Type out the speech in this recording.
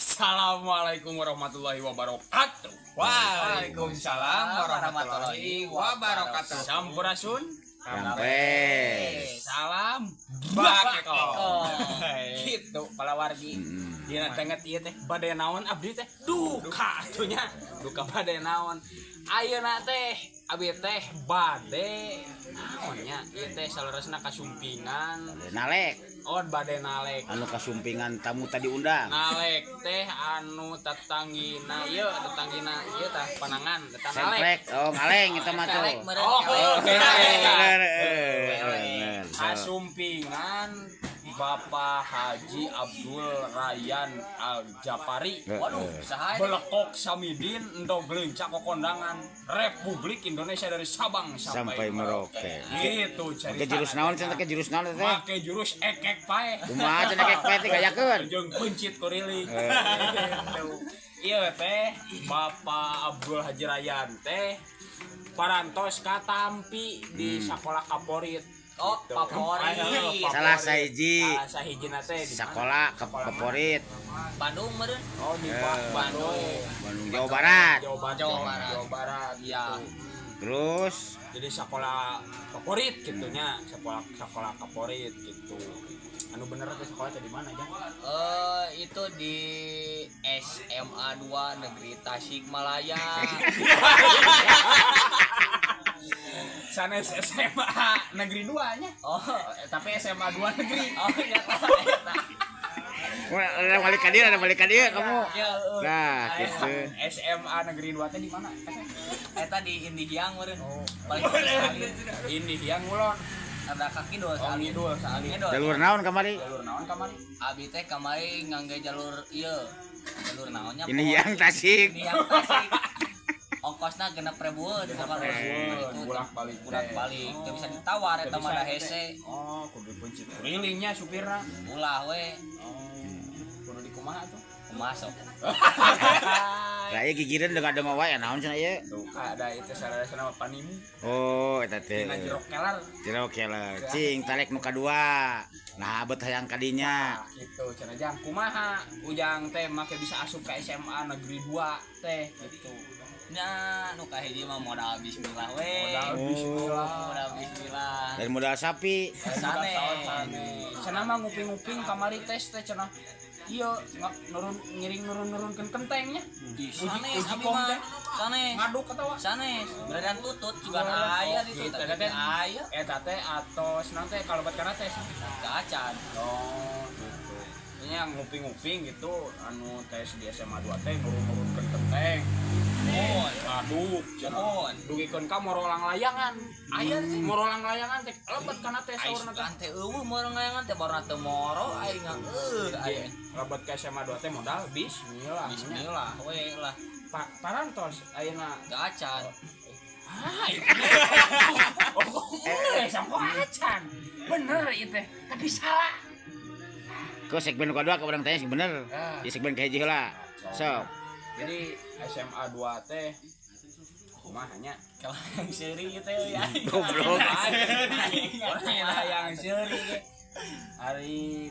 Assalamualaikum warahmatullahi wabarakatuh. Waalaikumsalam warahmatullahi wabarakatuh. Sampurasun. Sampai. Salam bakeko. Gitu pala wargi. Dina tenget ieu teh bade naon abdi teh duka atunya. Duka bade naon. Ayeuna teh abdi teh bade naonnya ieu teh saleresna kasumpingan. Nalek Oh bade nalek. anu kasumpingan tamu tadi undang. Nalek teh anu tetanggina ieu tah panangan tetang nalek. Semprek, oh ngaleng eta mah tuh. Oh, Bener. Kasumpingan Bapak Haji Abdul Rayyan Al-Japari. Waduh, saha Belekok Samidin ento geuleunca kondangan Republik Indonesia dari Sabang Sampai Merauke. Gitu Ke cerita. jurus naon cenah ke jurus naon teh? Make jurus ekek pae. Kumaha cenah kek pae teh gayakeun. Jeung pencit kuriling. Ieu teh Bapak Abdul Haji Rayyan teh parantos ka Tampi di Sakola Kaporit. Oh, Gitu. Kaporit. Salah sahiji Salah sahijina teh di sakola ke favorit Bandung meureun. Oh di Bandung. Bandung Jawa Barat. Jawa Barat. Iya. Terus Jadi sekolah favorit gitunya, sekolah favorit gitu. Anu bener teh sekolah teh di mana aja? Itu di SMA 2 Negeri Tasikmalaya. Sanes SMA Negeri 2 nya. Oh, Tapi SMA 2 Negeri. oh iya eta. ada balik ka dieu kamu. Ya, Nah, gitu. SMA Negeri 2 teh di mana? eta di Indihang meureun. Oh. Paling sekali. Ini yang ngulon. Ada kaki dua Oh, sekali. ngidul saali. Jalur naon kamari? Jalur naon kamari? Abi teh kamari ngangge jalur ieu. Jalur naonnya? Ini yang Tasik. Ini yang Tasik. Ongkosna 6.000-eun kamari. Itu Bolak-balik. bolak-balik. Teu bisa ditawar eta mah da hese. Oh, kudu pencit kurilingnya supirna. Ulah we. Oh, kudu dikumaha tuh. Masuk. Lah ieu gigireun dengan ada wae naon cenah ieu? Tuh ada itu saudara-saudara panimu. Oh, eta teh. Dina jeruk kelar. Jero kela, cing talek nu kadua. Nah, bet hayang kadinya. Nah, gitu cenah jang kumaha ujang teh make bisa asup ke SMA Negeri 2 teh gitu. Nya nu kahiji mah modal bismillah we. Modal bismillah. Modal bismillah. Dan modal sapi. Sane. Cenah mah nguping-nguping kamari tes teh cenah. Iya, nurun-nurunkeun kentengnya. Sanes Uji abi kom mah. teh. Sanes. Ngaduk atawa? Sanes. Beredan tutut juga aya di situ. Eta teh Aya. eta teh atos nanti kalau buat kana teh. Gacan. Oh, gitu. Ini yang nguping-nguping gitu anu tes di SMA 2 teh nurun-nurunkeun kenteng. Oh, Aduk, mohon. dugikeun ka morolang layangan. Aya sih morolang layangan teh lebet kana teh saurna teh. Ais teh eueuh meureun ngayangan teh baru teu moro aing aya. Lebet ka SMA 2 teh modal bismillah. Bismillah we lah. Parantos ayeuna. Gacan. Hai. Oh, sampo acan. Bener ieu teh, tapi salah. Ke segmen nu kadua ka urang tanya sing bener. Di segmen ka hiji heula. Sok. Jadi SMA 2 teh kumaha nya? Kalau yang seri gitu ya. Goblok. Orang yang seuri ge. Hari